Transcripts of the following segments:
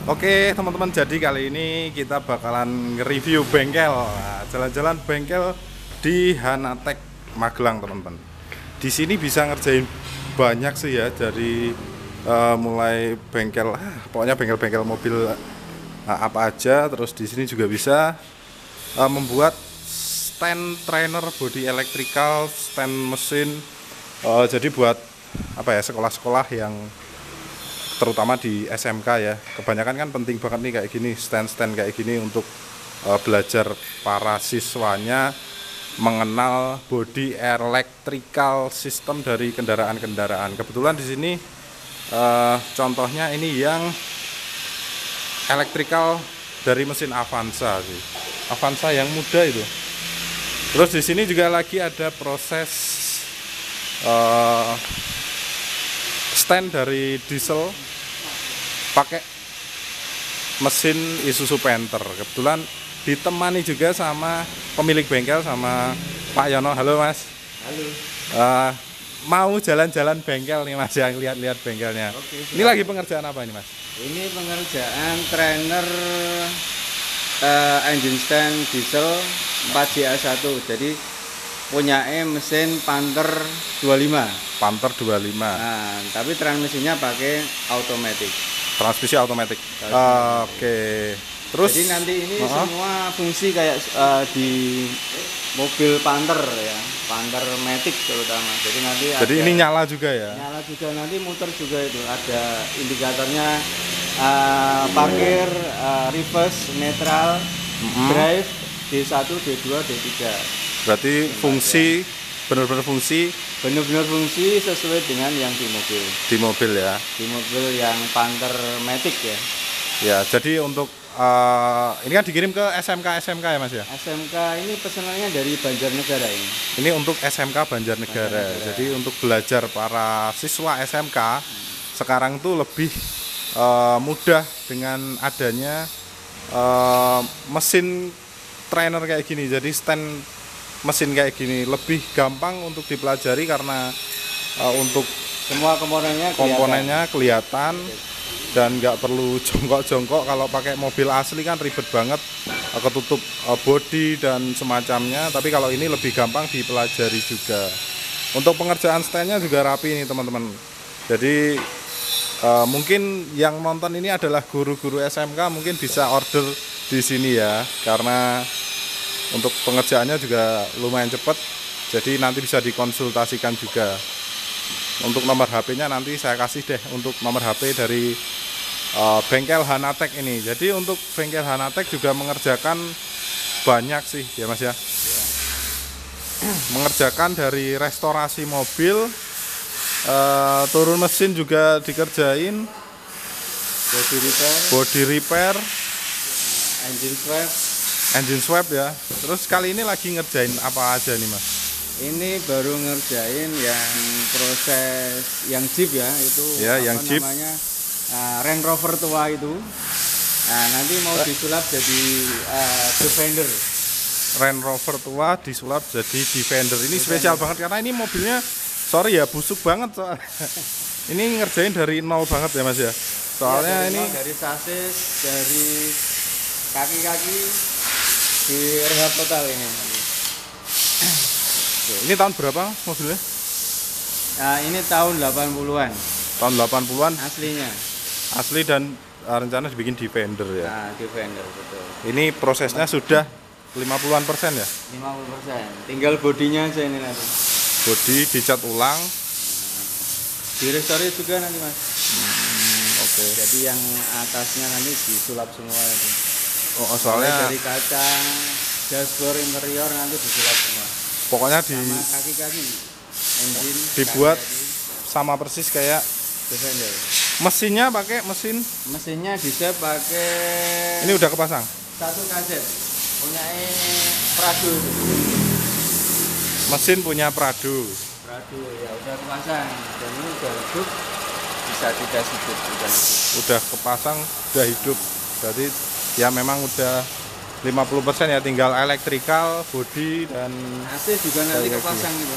Oke teman-teman, jadi kali ini kita bakalan nge-review bengkel, jalan-jalan bengkel di Hanatek Magelang teman-teman. Di sini bisa ngerjain banyak sih ya, dari mulai bengkel, pokoknya bengkel-bengkel mobil apa aja. Terus di sini juga bisa membuat stand trainer body electrical, stand mesin. Jadi buat apa ya, sekolah-sekolah yang terutama di SMK ya, kebanyakan kan penting banget nih kayak gini, stand-stand kayak gini untuk belajar para siswanya mengenal body electrical system dari kendaraan-kendaraan. Kebetulan di sini contohnya ini yang electrical dari mesin Avanza sih, Avanza yang muda itu. Terus di sini juga lagi ada proses stand dari diesel pakai mesin Isuzu Panther. Kebetulan ditemani juga sama pemilik bengkel, sama Pak Yono. Halo Mas. Halo. Mau jalan-jalan bengkel nih Mas, yang lihat-lihat bengkelnya. Oke, ini lagi pengerjaan apa ini Mas? Ini pengerjaan trainer engine stand diesel 4JA1. Jadi punya mesin Panther 25. Panther 25. Nah, tapi transmisinya pakai automatic. Transmisi automatic. Oke. Terus jadi nanti ini semua fungsi kayak di mobil Panther ya, Panther Matic terutama. Jadi nanti ini nyala juga ya? Nyala juga, nanti muter juga, itu ada indikatornya, parkir, reverse, netral, drive, D1, D2, D3. Berarti fungsi benar-benar fungsi sesuai dengan yang di mobil. Di mobil ya. Di mobil yang Panther Matic ya. Ya, jadi untuk ini kan dikirim ke SMK ya Mas ya? SMK ini pesanannya dari Banjarnegara ini. Ini untuk SMK Banjarnegara. Jadi untuk belajar para siswa SMK sekarang tuh lebih mudah dengan adanya mesin trainer kayak gini. Jadi stand mesin kayak gini lebih gampang untuk dipelajari karena untuk semua komponennya kelihatan dan nggak perlu jongkok-jongkok. Kalau pakai mobil asli kan ribet banget, ketutup bodi dan semacamnya. Tapi kalau ini lebih gampang dipelajari juga. Untuk pengerjaan standnya juga rapi nih teman-teman. Jadi mungkin yang nonton ini adalah guru-guru SMK, mungkin bisa order di sini ya, karena untuk pengerjaannya juga lumayan cepat. Jadi nanti bisa dikonsultasikan juga. Untuk nomor HP-nya nanti saya kasih deh, untuk nomor HP dari bengkel Hanatek ini. Jadi untuk bengkel Hanatek juga mengerjakan banyak sih ya Mas ya. Mengerjakan dari restorasi mobil, turun mesin juga dikerjain, body repair, engine swap ya. Terus kali ini lagi ngerjain apa aja nih Mas? Ini baru ngerjain yang proses yang Jeep ya, itu ya, yang Jeep namanya, Range Rover tua itu. Nah, nanti mau disulap jadi Defender. Range Rover tua disulap jadi Defender. Ini spesial banget karena ini mobilnya, sorry ya, busuk banget soalnya. Ini ngerjain dari nol banget ya Mas ya. Soalnya ya, ini dari sasis, dari kaki-kaki di rehab total ini. Ini tahun berapa mobilnya? Nah, ini tahun 80-an. Tahun 80-an aslinya. Asli, dan rencana dibikin Defender ya. Nah, Defender betul. Ini prosesnya sudah 50-an% ya? 50%. Tinggal bodinya aja ini nanti. Bodi dicat ulang. Direstore juga nanti Mas. Oke. Jadi yang atasnya nanti disulap semua itu. Oh, soalnya dari kaca, dashboard, interior nanti disulap semua. Pokoknya sama kaki-kaki engine dibuat kaki-kaki. Sama persis kayak Defender. Mesinnya pakai mesinnya bisa pakai. Ini udah kepasang. Satu kaset punya Prado. Mesin punya Prado ya, udah kepasang dan ini udah hidup, bisa dites hidup udah kepasang, udah hidup. Jadi ya memang udah 50% ya, tinggal electrical, body, dan AC juga nanti kepasang gitu.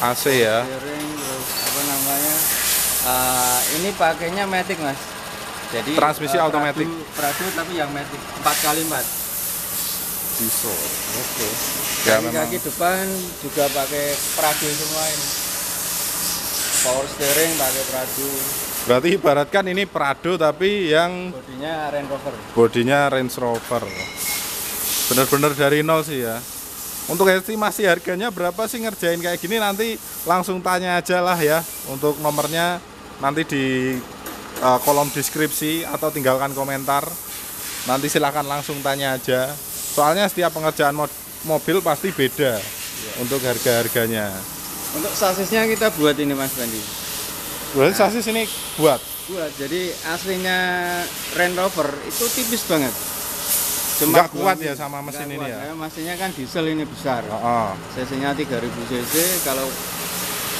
AC ya. Steering, terus apa namanya, ini pakainya Matic Mas. Jadi transmisi otomatis. Prado tapi yang matic 4x4. Diesel. Oke. Ya, Kaki-kaki depan juga pakai Prado semua ini. Power steering pakai Prado. Berarti ibaratkan ini Prado tapi yang Bodinya Range Rover. bodinya Range Rover. Bener-bener dari nol sih ya. Untuk estimasi harganya berapa sih ngerjain kayak gini, nanti langsung tanya aja lah ya. Untuk nomornya nanti di kolom deskripsi atau tinggalkan komentar. Nanti silahkan langsung tanya aja. Soalnya setiap pengerjaan mobil pasti beda untuk harga-harganya. Untuk sasisnya kita buat ini Mas Bandi. Berarti sasis ini buat? Buat, jadi aslinya Range Rover itu tipis banget. Nggak kuat ya sama mesin ini ya? Mesinnya kan diesel ini besar. Oh. cc-nya 3000 cc, kalau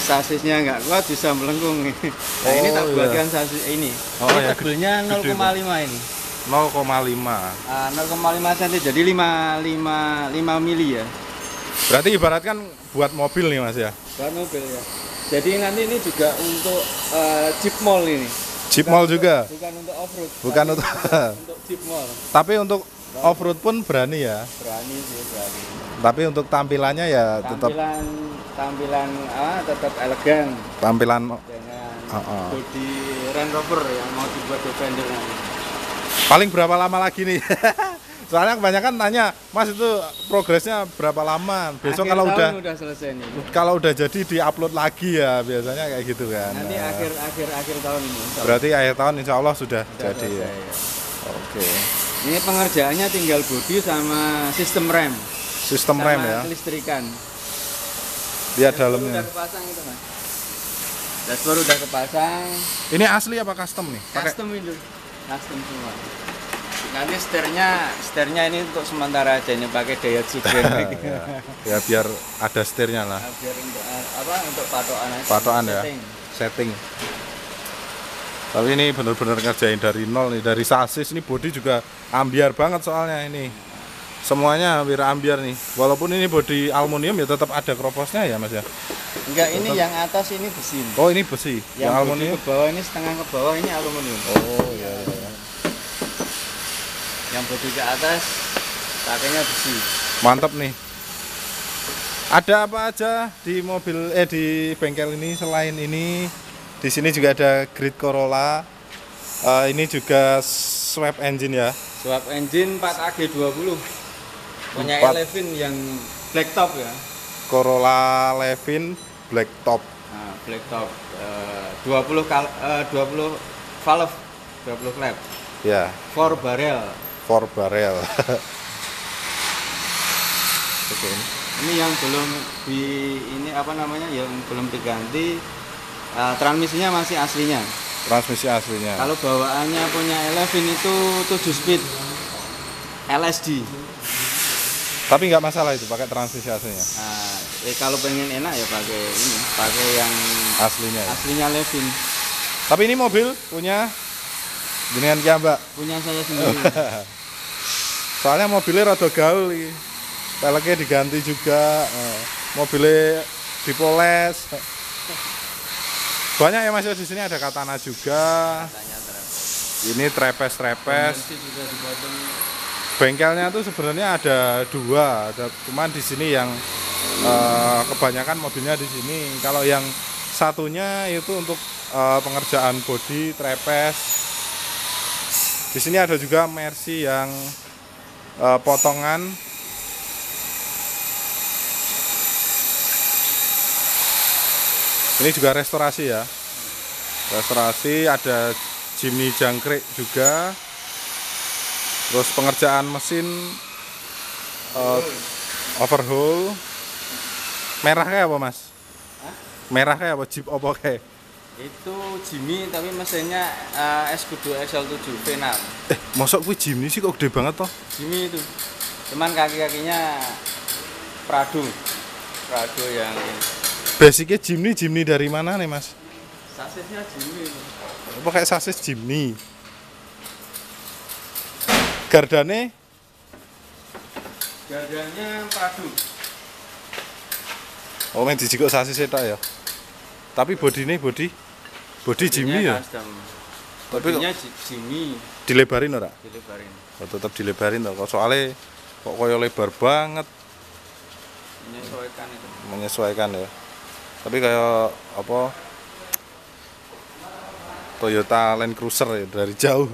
sasisnya nggak kuat bisa melengkung. Nah, ini tak buatkan sasis ini. Ini tebelnya 0,5 ini. 0,5. 0,5 cm, jadi 5 mili ya. Berarti ibaratkan buat mobil nih Mas ya? Buat mobil ya. Jadi nanti ini juga untuk Jeep Mall ini. Jeep Mall juga? Bukan untuk off-road. Bukan untuk Jeep Mall. Tapi untuk off-road pun berani ya? Berani sih, berani. Tapi untuk tampilannya ya tetap tampilan tetap elegan. Tampilan dengan bodi Range Rover yang mau dibuat Defender nanti. Paling berapa lama lagi nih? Soalnya kebanyakan tanya, Mas itu progresnya berapa lama? Besok akhir kalau udah selesai nih. Kalau udah jadi diupload lagi ya, biasanya kayak gitu kan. Nanti akhir tahun ini. Berarti akhir tahun insya Allah sudah jadi selesai, ya. Oke. Ini pengerjaannya tinggal bodi sama sistem rem. Sistem rem ya. Kelistrikan. Lihat dalamnya. Udah kepasang itu Mas. Dashboard udah kepasang. Ini asli apa custom nih? Custom itu. Custom semua. Nanti setirnya ini untuk sementara aja, ini pakai Daihatsu Grand Prix. Ya biar ada setirnya lah. Biar untuk untuk patokan aja. Patokan ya. Setting. Tapi ini benar-benar ngerjain dari nol nih, dari sasis. Ini bodi juga ambiar banget soalnya ini. Semuanya hampir ambiar nih. Walaupun ini bodi aluminium ya tetap ada kroposnya ya Mas ya. Enggak, ini yang atas ini besi. Oh, ini besi. Yang aluminium ke bawah ini setengah ke bawah ini aluminium. Oh iya. Yang bodi ke atas pakainya besi. Mantap nih. Ada apa aja di mobil di bengkel ini selain ini? Di sini juga ada Grid Corolla. Ini juga swap engine ya. Swap engine 4AG20. Punya 4. Elevin yang black top ya. Corolla Levin black top. Nah, black top 20 valve, 20 flap. Ya, 4 barrel. 4 barrel. Oke. Ini yang belum yang belum diganti, transmisinya masih aslinya. Transmisi aslinya. Kalau bawaannya punya Elevin itu 7 speed LSD. Tapi nggak masalah itu pakai transmisi aslinya. Kalau pengen enak ya pakai yang Aslinya. Ya? Aslinya Levin. Tapi ini mobil punya jenengan kia Mbak. Punya saya sendiri. Soalnya mobilnya rada gaul iki. Peleknya diganti juga, mobilnya dipoles. Banyak ya Mas di sini, ada katana juga. Ini trepes. Bengkelnya tuh sebenarnya ada 2, cuman di sini yang kebanyakan mobilnya di sini. Kalau yang satunya itu untuk pengerjaan bodi, trepes. Di sini ada juga Mercy yang potongan. Ini juga restorasi ya. Restorasi, ada Jimny jangkrik juga. Terus pengerjaan mesin overhaul. Merah kayak apa Mas? Merah kayak apa? Jeep apa kayak? Itu Jimny tapi mesinnya S-Kudo XL7 V6. Mosok kuwi Jimny sih kok gede banget toh? Jimny itu. Cuman kaki-kakinya Prado yang ini. Basicnya Jimny dari mana nih Mas? Sasisnya Jimny itu. Apa kayak sasis Jimny? Gardanya Prado. Oh, main dijikuk sasis eta ya. Tapi bodi Jimny ya. Custom. Tapi bodinya Jimmy dilebarin ora? dilebarin. Oh, tetap dilebarin toh. Soalnya kok koyo lebar banget. Menyesuaikan itu. Menyesuaikan ya. Tapi kayak apa? Toyota Land Cruiser ya dari jauh.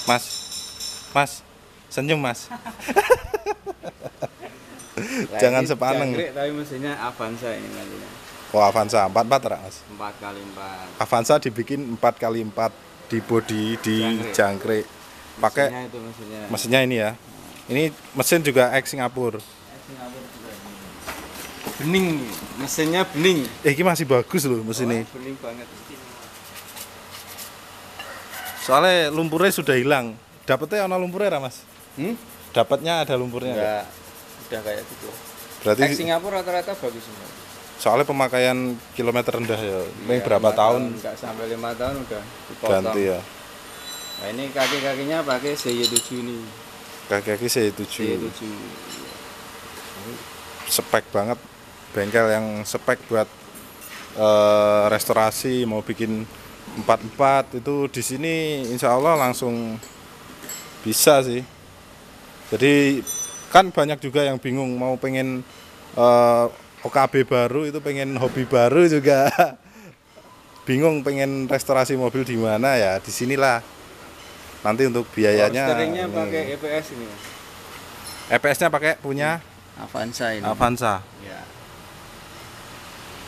Mas, senyum Mas. Jangan sepaneng. Jangkrik, tapi mesinnya Avanza ini nantinya. Oh Avanza 44 ora Mas? 4x4. Avanza dibikin 4x4 di bodi di jangkrik. Pakai Mesinnya itu mesinnya ini ya. Ini mesin juga ex Singapura. Bening, mesinnya bening. Ini masih bagus loh mesin ini. Bening banget. Soalnya lumpurnya sudah hilang. Dapatnya ada lumpurnya Mas? Dapatnya ada lumpurnya Enggak. Udah kayak gitu. Berarti Singapura rata-rata bagus semua. soalnya pemakaian kilometer rendah ya. Ini berapa tahun Enggak sampai 5 tahun udah dipotong. ganti ya. Nah, ini kaki-kakinya pakai CY7 ini. Kaki-kaki C7. Spek banget. Bengkel yang spek buat restorasi mau bikin 44 itu di sini insya Allah langsung bisa sih. Jadi kan banyak juga yang bingung mau pengen OKB baru itu pengen hobi baru juga bingung pengen restorasi mobil di mana ya di sinilah nanti untuk biayanya. Steeringnya pakai EPS ini. EPS-nya pakai punya Avanza ini. Avanza. Ya.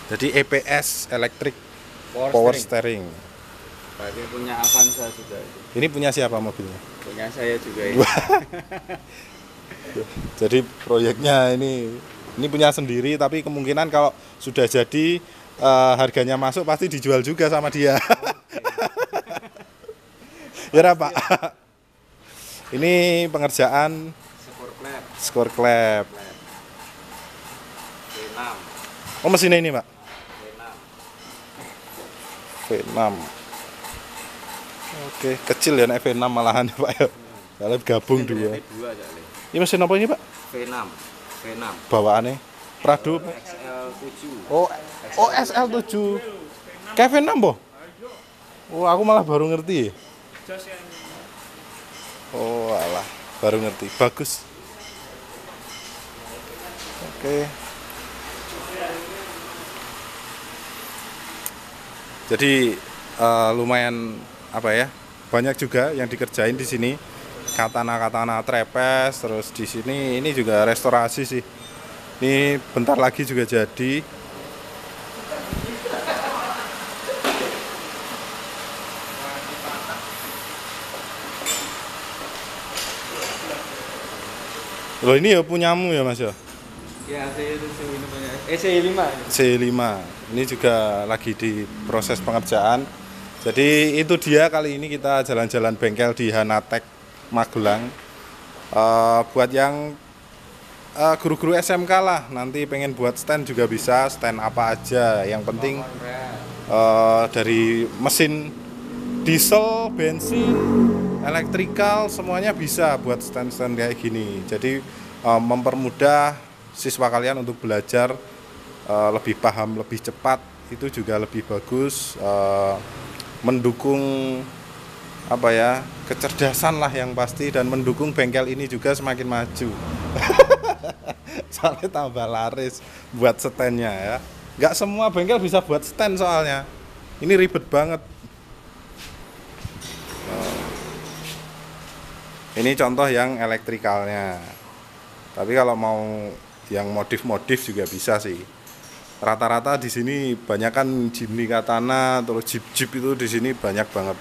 Jadi EPS Electric Power Steering. Berarti punya Avanza juga itu. Ini punya siapa mobilnya? Punya saya juga ini. Jadi proyeknya ini punya sendiri tapi kemungkinan kalau sudah jadi harganya masuk pasti dijual juga sama dia. Ya Pak. Ini pengerjaan skor klep. V6. Oh mesinnya ini Pak. V6. Oke, kecil ya V6 malahan Pak ya. Kalau gabung dua. Ini mesin apa ini Pak? V6. Bawaannya Prado. XL7. Oh SL7. Kayak V6 boh? Oh aku malah baru ngerti. Oh alah, baru ngerti. Bagus. Oke. Jadi lumayan apa ya? Banyak juga yang dikerjain di sini. Katana trepes, terus di sini ini juga restorasi sih. Ini bentar lagi juga jadi. Loh ini ya punyamu ya Mas ya? Ya, C7 ini punya. C5. C5. Ini juga lagi di proses pengerjaan. Jadi itu dia kali ini kita jalan-jalan bengkel di Hanatek Magelang. Buat yang guru-guru SMK lah, nanti pengen buat stand juga bisa, stand apa aja. Yang penting dari mesin diesel, bensin, elektrikal semuanya bisa buat stand-stand kayak gini. Jadi mempermudah siswa kalian untuk belajar lebih paham, lebih cepat, itu juga lebih bagus, mendukung apa ya, kecerdasan lah yang pasti, dan mendukung bengkel ini juga semakin maju. Soalnya tambah laris buat standnya ya. Nggak semua bengkel bisa buat stand soalnya. Ini ribet banget. Ini contoh yang elektrikalnya. Tapi kalau mau yang modif-modif juga bisa sih. Rata-rata di sini banyak kan Jimny Katana, terus Jeep itu di sini banyak banget.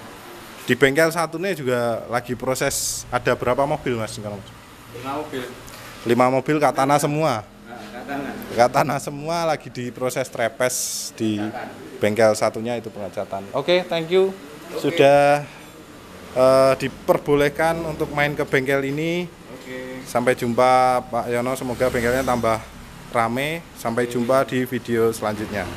Di bengkel satunya juga lagi proses, ada berapa mobil Mas sekarang? 5 mobil. 5 mobil Katana semua. Katana. Katana semua lagi diproses trepes di bengkel satunya itu pengecatan. Oke, thank you. Sudah diperbolehkan untuk main ke bengkel ini. Sampai jumpa Pak Yono, semoga bengkelnya tambah rame. Sampai jumpa di video selanjutnya.